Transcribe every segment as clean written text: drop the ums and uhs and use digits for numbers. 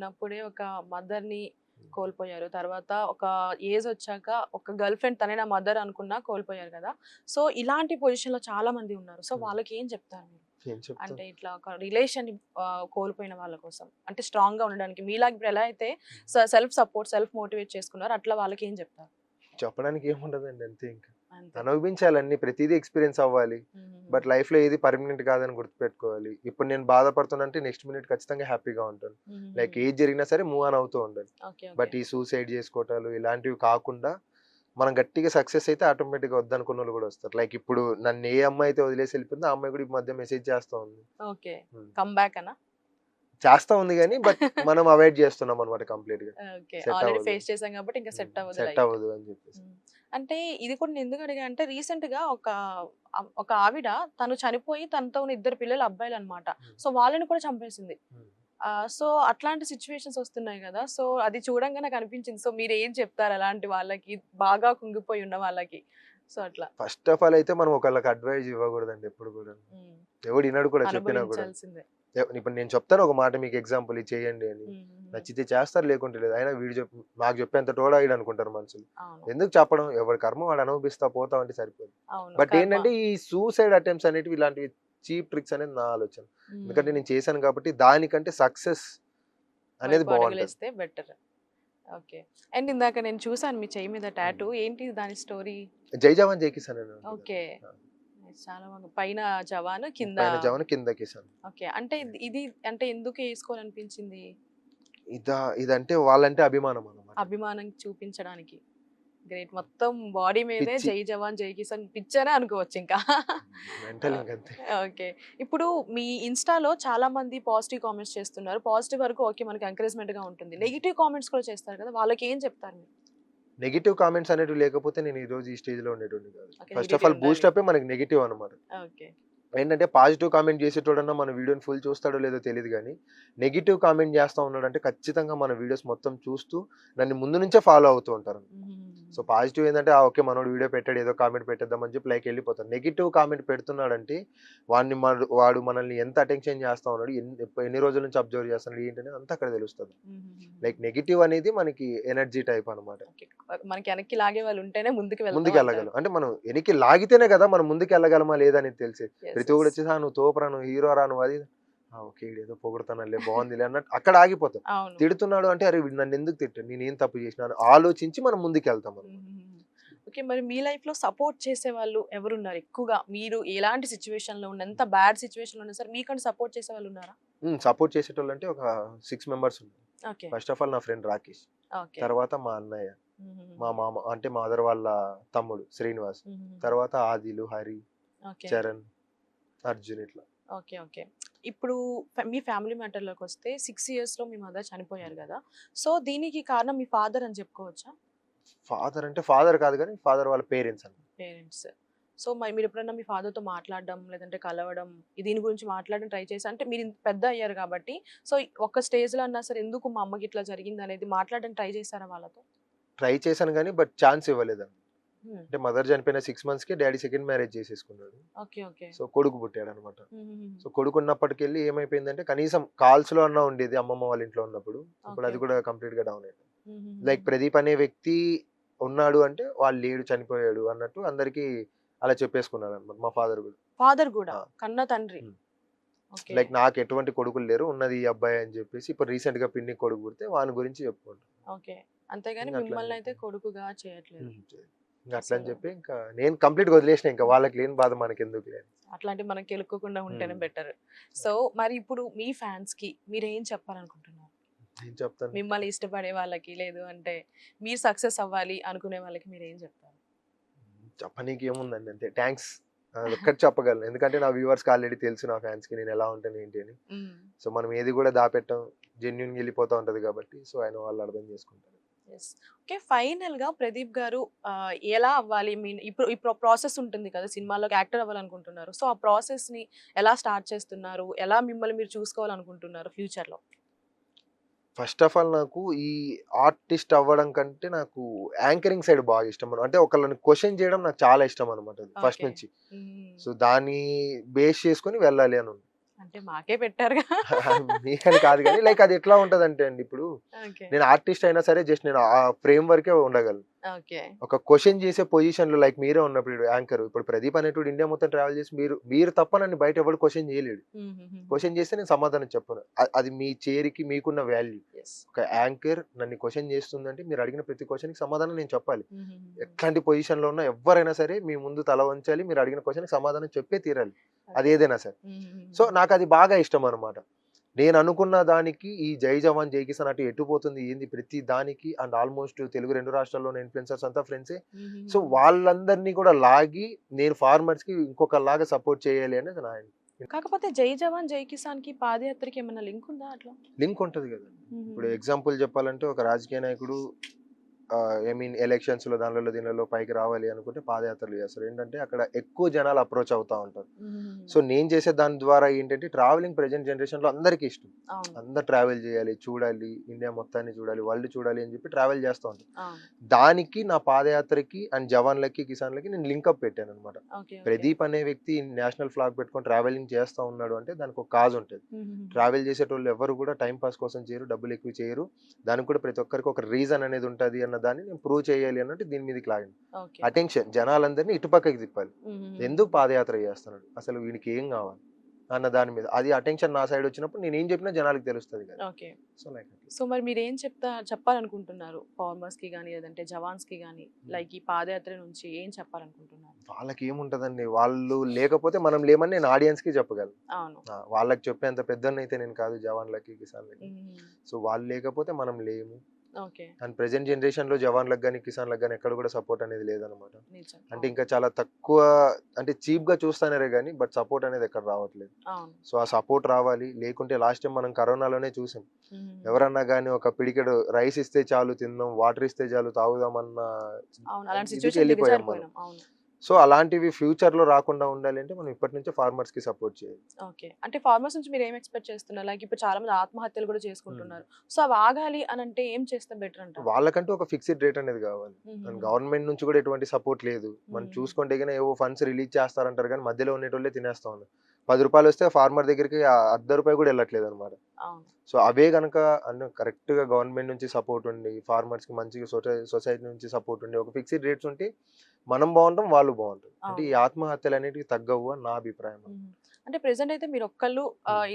ఉన్నప్పుడే ఒక మదర్‌ని కోల్పోయారు. తర్వాత ఒక ఏజ్ వచ్చాక ఒక గర్ల్ ఫ్రెండ్ తనే నా మదర్ అనుకున్నా కోల్పోయారు కదా! సో, ఇలాంటి పొజిషన్‌లో చాలా మంది ఉన్నారు. సో, వాళ్ళకి ఏం చెప్తారు మీరు? ఏం చెప్తాం? అంటే ఇట్లా ఒక రిలేషన్‌ని కోల్పోయిన వాళ్ళ కోసం. అంటే స్ట్రాంగ్‌గా ఉండడానికి మీలాగా ఇప్పుడు ఎలా అయితే సెల్ఫ్ సపోర్ట్, సెల్ఫ్ మోటివేట్ చేసుకున్నారో అట్లా వాళ్ళకి ఏం చెప్తారు? చెప్పడానికి ఏముండదండి, అంతే ఇంకా. అంతే. అనుభవించాలి అన్నీ, ప్రతీదీ ఎక్స్‌పీరియన్స్ అవ్వాలి. బట్ లైఫ్‌లో ఏది పర్మనెంట్ కాదని గుర్తుపెట్టుకోవాలి. ఇప్పుడు నేను బాధపడుతున్నంటే నెక్స్ట్ మినిట్ ఖచ్చితంగా హ్యాపీగా ఉంటాను. లైక్ ఏది జరిగినా సరే మూవ్ ఆన్ అవుతూ ఉండాలి. ఓకే. ఓకే. బట్ ఈ సూసైడ్ చేసుకోవటాలు ఇలాంటివి కాకుండా మనం గట్టిగా సక్సెస్ అయితే ఆటోమేటిక్‌గా వద్దనుకున్నోళ్ళు గూడా వస్తారు. లైక్ ఇప్పుడు నన్ను ఏ అమ్మాయి అయితే వదిలేసి వెళ్ళిపోయిందో, ఆ అమ్మాయి కూడా ఈ మధ్య మెసేజ్ చేస్తా ఉంది. ఓకే. హ్మ్. కమ్ బ్యాక్ అనా? చేస్తా ఉంది గానీ, బట్ మనం అవాయిడ్ చేస్తున్నాం అన్నమాట కంప్లీట్‌గా. ఓకే. సెట్ ఆల్రెడీ అవ్వదు. ఫేస్ చేసాం కాబట్టి ఇంకా సెట్ అవ్వదు సెట్ లైఫ్. అవ్వదు అని చెప్పేసి. హ్మ్. అంటే ఇది కూడా నేను ఎందుకు అడిగా అంటే రీసెంట్‌గా ఒక ఆవిడ తను చనిపోయి తనతో ఉన్న ఇద్దరు పిల్లలు అబ్బాయిలన్నమాట. హ్మ్. సో, వాళ్ళని కూడా చంపేసింది. హ్మ్. సో, అట్లాంటి సిట్యుయేషన్స్ వస్తున్నాయి గదా! సో, అది చూడంగా నాకు అనిపించింది. సో, మీరేం చెప్తారు అలాంటి వాళ్ళకి? బాగా కుంగిపోయి ఉన్న వాళ్ళకి? సో, అట్లా. ఫస్ట్ ఆఫ్ ఆల్ అయితే మనం ఒకళ్ళకి అడ్వైస్ ఇవ్వకూడదండి ఎప్పుడు కూడా. హ్మ్. ఎవడు ఇనడు కూడా చెప్పినా కూడా. అనుభవించాల్సిందే. ఇప్పుడు నేను చెప్తాను ఒక మాట మీకు ఎగ్జాంపుల్ ఇది చేయండి అని. హ్మ్. హ్మ్. హ్మ్. నచ్చితే చేస్తారు, లేకుంటే లేదు. అయినా వీడు నాకు చెప్పేంత టోడా ఈడు అనుకుంటారు మనుషులు. అవును. ఎందుకు చెప్పడం? ఎవరి కర్మ వాడు అనుభవిస్తా పోతా ఉంటే సరిపోదు. అవును. బట్ కర్మ. ఏంటంటే ఈ సూసైడ్ అటెంప్ట్స్ అనేటివి ఇలాంటివి చీప్ ట్రిక్స్ అనేది నా ఆలోచన. ఎందుకంటే హ్మ్. నేను చేశాను కాబట్టి దానికంటే సక్సెస్ అనేది వైపు బావుంటది. అడుగులేస్తే బెటర్. ఓకే. అండ్ ఇందాక నేను చూసాను మీ చెయ్యి మీద టాటూ. హ్మ్. ఏంటి దాని స్టోరీ? 'జై జవాన్ జై కిసాన్' అని ఉంటదండి. ఓకే. ఆ! చాలా బాగుంది. పైన జవాను కింద. పైన జవాన్ కింద కిసాన్. ఓకే. అంటే ఇది అంటే ఎందుకు ఏసుకోవాలనిపించింది? ఇదంటే వాళ్ళంటే అభిమానం అన్నమాట. అభిమానం చూపించడానికి. గ్రేట్. మొత్తం బాడీ మీదే పిచ్చి. జై జవాన్, జై కిసాన్ పిచ్చనే అనుకోవచ్చింకా. మెంటల్ ఇంకంతే. ఓకే. ఇప్పుడు మీ ఇన్‌స్టాలో చాలా మంది పాజిటివ్ కామెంట్స్ చేస్తున్నారు. పాజిటివ్ వరకు ఓకే. మనకి ఎంకరేజ్‌మెంట్‌గా ఉంటుంది. నెగెటివ్ కామెంట్స్ కూడా చేస్తారు కదా! వాళ్ళకేం చెప్తారు మీరు? నెగెటివ్ కామెంట్స్ అనేటివి లేకపోతే నేను ఈరోజు ఈ స్టేజ్‌లో ఉండేటోడిని కాదు. Okay. First of negative all ఉండాలి. బూస్ట్ అప్పే మనకి నెగెటివ్ అన్నమాట. ఓకే. ఏంటంటే పాజిటివ్ కామెంట్ చేసేటోడన్నా మన వీడియోని ఫుల్ చూస్తాడో లేదో తెలీదు గానీ, నెగెటివ్ కామెంట్ చేస్తా ఉన్నాడంటే ఖచ్చితంగా మన వీడియోస్ మొత్తం చూస్తూ నన్ను ముందు నుంచే ఫాలో అవుతూ ఉంటారు. సో, హుహుహుహు. పాజిటివ్ ఏందంటే ఓకే. మనోడు వీడియో పెట్టాడు, ఏదో కామెంట్ పెట్టేద్దాం అని చెప్పి లైక్ ఎళ్ళిపోతారు. నెగెటివ్ కామెంట్ పెడుతున్నాడంటే వాడు మనల్ని ఎంత అటెన్షన్ చేస్తా ఉన్నాడు, ఎన్ని రోజుల నుంచి అబ్జర్వ్ చేస్తున్నాడు ఏంటనేది అంతా అక్కడ తెలుస్తది. లైక్ హుహుహుహు. నెగెటివ్ అనేది మనకి ఎనర్జీ టైప్ అన్నమాట. ఓకే. మనకి వెనక్కి లాగే వాళ్ళు ఉంటేనే ముందుకు వెళ్తాం అంటారు. ముందుకెళ్ళగలం. అంటే మనం ఎనక్కి లాగితేనే కదా మనం ముందుకెళ్ళగలమా లేదా అనేది తెలిసేది. యెస్. ప్రతి యెస్. ఒక్కడొచ్చేసి నువ్వు తోపురా, నువ్వు హీరోరా, నువ్వు అది ఓకే. ఈడేదో పొగుడుతున్నాడులే బావుందిలే అన్నట్టు అక్కడ ఆగిపోతాం. అవును. తిడుతున్నాడు అంటే అరే! వీడు నన్నెందుకు తిట్టాడు? నేనేం తప్పు చేసినా అని ఆలోచించి మనం ముందుకెళ్తాం అన్నమాట. హుహుహు. ఓకే. మరి మీ లైఫ్‌లో సపోర్ట్ చేసేవాళ్ళు ఎవరున్నారు ఎక్కువగా? మీరు ఎలాంటి సిట్యుయేషన్‌లో ఉన్న ఎంత బ్యాడ్ సిట్యుయేషన్‌లో ఉన్నా సరే మీకంటూ సపోర్ట్ చేసేవాళ్ళున్నారా? సపోర్ట్ చేసేటోళ్ళంటే ఒక 6 మెంబర్స్ ఉన్నారు. ఓకే. ఫస్ట్ ఆఫ్ ఆల్ నా ఫ్రెండ్ రాకేష్. ఓకే. తర్వాత మా అన్నయ్య, మా హుహుహు. మామ అంటే మా మదర్ వాళ్ళ తమ్ముడు శ్రీనివాస్. హుహుహు. తర్వాత ఆదిలు, హరి, ఓకే. చరణ్, అర్జున్ ఇట్లా. ఓకే. ఓకే. ఇప్పుడు మీ ఫ్యామిలీ మ్యాటర్‌లోకొస్తే 6 ఇయర్స్‌లో మీ మదర్ చనిపోయారు గదా! సో, దీనికి కారణం మీ ఫాదర్ అని చెప్పుకోవచ్చా? ఫాదర్ అంటే ఫాదర్ కాదు గానీ ఫాదర్ వాళ్ళ పేరెంట్స్ అన్నమాట. పేరెంట్స్. సో, మరి మీరెప్పుడన్నా మీ ఫాదర్‌తో మాట్లాడడం, లేదంటే కలవడం, దీని గురించి మాట్లాడడం ట్రై చేసా అంటే మీరు ఇంత పెద్ద అయ్యారు కాబట్టి, సో, ఒక స్టేజ్‌లో అన్నా సరే ఎందుకు మా అమ్మకి ఇట్లా జరిగిందనేది మాట్లాడడానికి ట్రై చేసారా వాళ్ళతో? ట్రై చేశాను గానీ బట్ ఛాన్స్ ఇవ్వలేదండి. హ్మ్. అంటే మదర్ చనిపోయిన 6 మంత్స్‌కే డ్యాడీ సెకండ్ మ్యారేజ్ చేసేసుకున్నాడు. ఓకే. ఓకే. సో, కొడుకు పుట్టాడనమాట. హుహుహు. సో, కొడుకున్నప్పటికెళ్ళి ఏమైపోయిందంటే కనీసం కాల్స్‌లో అన్నా ఉండేది అమ్మమ్మ వాళ్ళ ఇంట్లో ఉన్నప్పుడు. ఇప్పుడు ఓకే. అది కూడా ఓకే. కంప్లీట్‌గా డౌన్ అయిపోయింది. లైక్ హుహుహుహు. ప్రదీప్ అనే వ్యక్తి ఉన్నాడు అంటే వాడు లేడు, చనిపోయాడు అన్నట్టు అందరికీ అలా చెప్పేసుకున్నాడనమాట మా ఫాదర్ గూడా. ఫాదర్ గూడా. ఆ! కన్న తండ్రి. హ్మ్. ఓకే. లైక్ నాకు ఎటువంటి కొడుకులు లేరు. ఉన్నది ఈ అబ్బాయే అని చెప్పేసి ఇప్పుడు రీసెంట్‌గా పిన్నికి కొడుకు పుడితే వాని గురించి చెప్పుకుంటాం. ఓకే. అంతేగాని ఇంగ అట్లని మిమ్మల్నయితే చెప్పి కొడుకుగా చేయట్లేదు. హ్మ్. ఇంగ అట్లని అసలు చెప్పి ఇంకా నేను కంప్లీట్‌గా వదిలేసినా ఇంకా వాళ్ళకి లేని బాధ మనకెందుకులే అని. అట్లాంటివి మనకు కెలుక్కోకుండా ఉంటేనే హ్మ్. బెటర్. సో, మరి ఇప్పుడు మీ ఫ్యాన్స్‌కి మీరేం చెప్పాలనుకుంటున్నారు? ఏం చెప్తాను. మిమ్మల్ని ఇష్టపడే వాళ్ళకి, లేదు అంటే మీరు సక్సెస్ అవ్వాలి అనుకునే వాళ్ళకి మీరేం చెప్తారు? చెప్పనీకి ఏముందండి అంతే. థాంక్స్. అదొక్కటి చెప్పగలను. ఎందుకంటే నా వ్యూవర్స్‌కి ఆల్రెడీ తెలుసు నా ఫ్యాన్స్‌కి నేనెలా ఉంటాను ఏంటి అని. హ్మ్. సో, మనం ఏది గూడా దాపెట్టం. జెన్యూన్‌గా ఎళ్ళిపోతా ఉంటది గాబట్టి, సో, ఆయన వాళ్ళు అర్థం చేసుకుంటారు. యెస్. ఓకే. ఫైనల్‌గా ప్రదీప్ గారు ఎలా అవ్వాలి? ఇప్పుడు ప్రాసెస్ ఉంటుంది కదా! సినిమాల్లోకి యాక్టర్ అవ్వాలనుకుంటున్నారు. సో, ఆ ప్రాసెస్‌ని ఎలా స్టార్ట్ చేస్తున్నారు? ఎలా మిమ్మల్ని మీరు చూసుకోవాలనుకుంటున్నారు ఫ్యూచర్‌లో? ఫస్ట్ ఆఫ్ ఆల్ నాకు ఈ ఆర్టిస్ట్ అవ్వడం కంటే నాకు యాంకరింగ్ సైడ్ బాగా ఇష్టం. అంటే ఒకళ్ళని క్వెషన్ చేయడం నాకు చాలా ఇష్టం అనమాట అది ఫస్ట్ ఓకే. నుంచి. హ్మ్. సో, దాన్ని బేస్ చేసుకొని వెళ్ళాలి అని ఉంది. అంటే మాకే పెట్టారుగా. మీకని కాదు కానీ లైక్ అది ఎట్లా ఉంటదంటే అండి, ఇప్పుడు ఓకే. నేను ఆర్టిస్ట్ అయినా సరే జస్ట్ నేను ఆ ఫ్రేమ్ వరకే ఉండగలను. ఓకే. ఒక క్వశ్చన్ చేసే పొజిషన్ లో లైక్ మీరే ఉన్నప్పుడు యాంకర్, ఇప్పుడు ప్రదీప్ అనేటువంటి ఇండియా మొత్తం ట్రావెల్ చేసి మీరు తప్ప నన్ను బయట ఎవరు క్వశ్చన్ చేయలేడు. క్వశ్చన్ చేస్తే నేను సమాధానం చెప్పను. అది మీ చేరికి మీకున్న వాల్యూ. యెస్. ఒక యాంకర్ నన్ను క్వశ్చన్ చేస్తుందంటే మీరు అడిగిన ప్రతి క్వశ్చన్కి సమాధానం నేను చెప్పాలి. ఎట్లాంటి పొజిషన్ లో ఉన్నా ఎవరైనా సరే మీ ముందు తల వంచాలి, మీరు అడిగిన క్వశ్చన్కి సమాధానం చెప్పే తీరాలి, అది ఏదైనా సరే. సో నాకు అది బాగా ఇష్టం అనమాట. నేను అనుకున్న దానికి ఈ జై జవాన్ జై కిసాన్ అటు ఎటు పోతుంది ఏంది ప్రతి దానికి, అండ్ ఆల్మోస్ట్ తెలుగు 2 రాష్ట్రాల్లోని ఇన్ఫ్లుయెన్సర్స్ అంతా ఫ్రెండ్సే. సో వాళ్ళందరినీ కూడా లాగి నేను ఫార్మర్స్ కి ఇంకొకలాగా సపోర్ట్ చేయాలి అనేది నా కాకపోతే 'జై జవాన్ జై కిసాన్‌కి' పాదయాత్రకి ఏమన్నా లింక్ ఉందా అట్లా? లింక్ ఉంటది కదా. ఇప్పుడు ఎగ్జాంపుల్ చెప్పాలంటే ఒక రాజకీయ నాయకుడు ఐ మీన్ ఎలక్షన్స్ లో దీనిలో పైకి రావాలి అనుకుంటే పాదయాత్రలు చేస్తారు. ఏంటంటే అక్కడ ఎక్కువ జనాలు అప్రోచ్ అవుతా ఉంటారు. సో నేను చేసే దాని ద్వారా ఏంటంటే ట్రావెలింగ్ ప్రెజెంట్ జనరేషన్ లో అందరికీ ఇష్టం. అవును. అందరు ట్రావెల్ చేయాలి, చూడాలి, ఇండియా మొత్తాన్ని చూడాలి, వరల్డ్ చూడాలి అని చెప్పి ట్రావెల్ చేస్తూ ఉంటారు. అవును. దానికి నా పాదయాత్రకి అండ్ జవాన్లకి కిసాన్లకి నేను లింకప్ పెట్టాను అనమాట. ఓకే. ఓకే. ప్రదీప్ అనే వ్యక్తి నేషనల్ ఫ్లాగ్ పెట్టుకొని ట్రావెలింగ్ చేస్తూ ఉన్నాడు అంటే దానికి ఒక కాజ్ ఉంటుంది. ట్రావెల్ చేసేటోళ్ళు ఎవరు కూడా టైం పాస్ కోసం చేయరు, డబ్బులు ఎక్కువ చేయరు, దానికి కూడా ప్రతి ఒక్కరికి ఒక రీజన్ అనేది ఉంటుంది అన్న దాన్ని నేను ప్రూవ్ చేయాలి అన్నట్టు దీని మీదకి లాగాను. ఓకే. అటెన్షన్ జనాలందరినీ ఇటుపక్కకి తిప్పాలి. ఎందుకు పాదయాత్ర చేస్తున్నాడు, అసలు వీనికి ఏం కావాలి అన్న దాని మీద అది అటెన్షన్ నా సైడ్ వచ్చినప్పుడు నేను ఏం చెప్పినా జనాలకు తెలుస్తుంది కదా. ఓకే. సో లైక్ సో మరి మీరేం చెప్పాలనుకుంటున్నారు ఫార్మర్స్ కి గానీ లేదంటే జవాన్స్ కి గానీ, లైక్ ఈ పాదయాత్ర నుంచి ఏం చెప్పాలనుకుంటున్నారు? వాళ్ళకి ఏముంటదండి, వాళ్ళు లేకపోతే మనం లేమని నేను ఆడియన్స్ కి చెప్పగలను. అవును. వాళ్ళకి చెప్పేంత పెద్దనైతే నేను కాదు జవాన్లకి కిసాన్లకి. సో వాళ్ళు లేకపోతే మనం లేము. ఓకే. అండ్ ప్రెజెంట్ జనరేషన్ లో జవాన్లకు కానీ కిసాన్లకు కానీ ఎక్కడ కూడా సపోర్ట్ అనేది లేదనమాట. నిజం. అంటే ఇంకా చాలా తక్కువ, అంటే చీప్ గా చూస్తానే కానీ బట్ సపోర్ట్ అనేది ఎక్కడ రావట్లేదు. అవును. సో ఆ సపోర్ట్ రావాలి. లేకుంటే లాస్ట్ టైం మనం కరోనాలోనే చూసాం, ఎవరన్నా కానీ ఒక పిడికెడు రైస్ ఇస్తే చాలు తిందాం, వాటర్ ఇస్తే చాలు తాగుదామన్న అవును. అలాంటి ఇదికి సిచ్యువేషన్ వెళ్ళిపోయాం మనం. దిగజారిపోయినాం. అవును. సో అలాంటివి ఫ్యూచర్ లో రాకుండా ఉండాలి అంటే మనం ఇప్పటి నుంచే ఫార్మర్స్ కి సపోర్ట్ చేయాలి. ఓకే. అంటే ఫార్మర్స్ నుంచి మీరు ఏం ఎక్స్‌పెక్ట్ చేస్తున్నారు? లైక్ ఇప్పుడు చాలా మంది ఆత్మహత్యలు కూడా చేసుకుంటున్నారు. సో అవి ఆగాలి అని అంటే ఏం చేస్తే బెటర్ అంటారు? వాళ్ళకంటూ ఒక ఫిక్స్డ్ రేట్ అనేది కావాలి. అండ్ గవర్నమెంట్ నుంచి కూడా ఎటువంటి సపోర్ట్ లేదు. మనం చూసుకుంటే గానీ ఏవో ఫండ్స్ రిలీజ్ చేస్తారంటారు కానీ మధ్యలో ఉండేటోళ్ళే తినేస్తా ఉన్నారు. ₹10 వస్తే ఫార్మర్ దగ్గరికి ₹1 కూడా వెళ్ళట్లేదు అనమాట. అవును. సో అవే గనక కరెక్ట్ గా గవర్నమెంట్ నుంచి సపోర్ట్ ఉండి ఫార్మర్స్ కి మంచిగా సొసైటీ నుంచి సపోర్ట్ ఉండి ఒక ఫిక్స్డ్ రేట్స్ ఉంటే మనం బాగుంటాం, వాళ్ళు బాగుంటారు. అంటే ఈ ఆత్మహత్యలు అనేటివి తగ్గవు అని నా అభిప్రాయం. అంటే ప్రెసెంట్ అయితే మీరు ఒక్కళ్ళు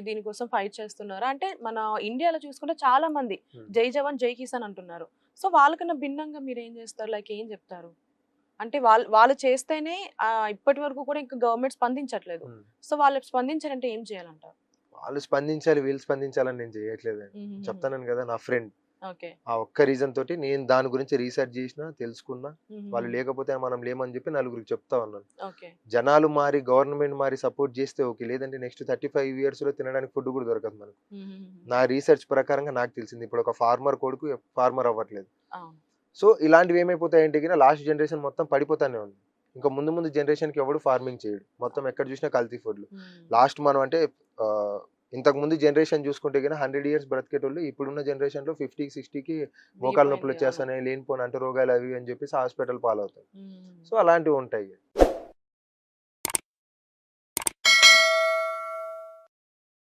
దీనికోసం ఫైట్ చేస్తున్నారా? అంటే మన ఇండియాలో చూసుకుంటే చాలా మంది జై జవాన్ జై కిసాన్ అంటున్నారు. సో వాళ్ళకన్నా భిన్నంగా మీరు ఏం చేస్తారు? లైక్ ఏం చెప్తారు? అంటే వాళ్ళు చేస్తేనే ఇప్పటి వరకు కూడా ఇంకా గవర్నమెంట్ స్పందించట్లేదు. సో వాళ్ళు స్పందించాలంటే ఏం చేయాలంటారు? వాళ్ళు స్పందించాలి, వీళ్ళు స్పందించాలని నేను చేయట్లేదండి. చెప్తాను కదా, నా ఫ్రెండ్ ఓకే. ఆ ఒక్క రీజన్ తోటి నేను దాని గురించి రీసెర్చ్ చేసిన, తెలుసుకున్నా. వాళ్ళు లేకపోతే మనం లేమని చెప్పి నలుగురికి చెప్తా ఉన్నాను. ఓకే. జనాలు మారి గవర్నమెంట్ మారి సపోర్ట్ చేస్తే ఓకే, లేదంటే నెక్స్ట్ 35 years లో తినడానికి ఫుడ్ కూడా దొరకదు మనకు. నా రీసెర్చ్ ప్రకారంగా నాకు తెలిసింది ఇప్పుడు ఒక ఫార్మర్ కొడుకు ఫార్మర్ అవ్వట్లేదు. సో ఇలాంటివి ఏమైపోతాయంటే కింద లాస్ట్ జనరేషన్ మొత్తం పడిపోతానే ఉంది. ఇంకా ముందు ముందు జనరేషన్ కి ఎవడు ఫార్మింగ్ చేయడు, మొత్తం ఎక్కడ చూసినా కల్తీ ఫుడ్లు. లాస్ట్ మనం అంటే ఇంతకు ముందు జనరేషన్ చూసుకుంటే కన్నా 100 years బ్రతికేటోళ్ళు ఇప్పుడున్న జనరేషన్ లో 50-60కి మోకాలు నొప్పులు వచ్చేస్తున్నాయి, లేనిపోయిన అంటు రోగాలు అవి అని చెప్పేసి హాస్పిటల్ పాలవుతాయి. సో అలాంటివి ఉంటాయి.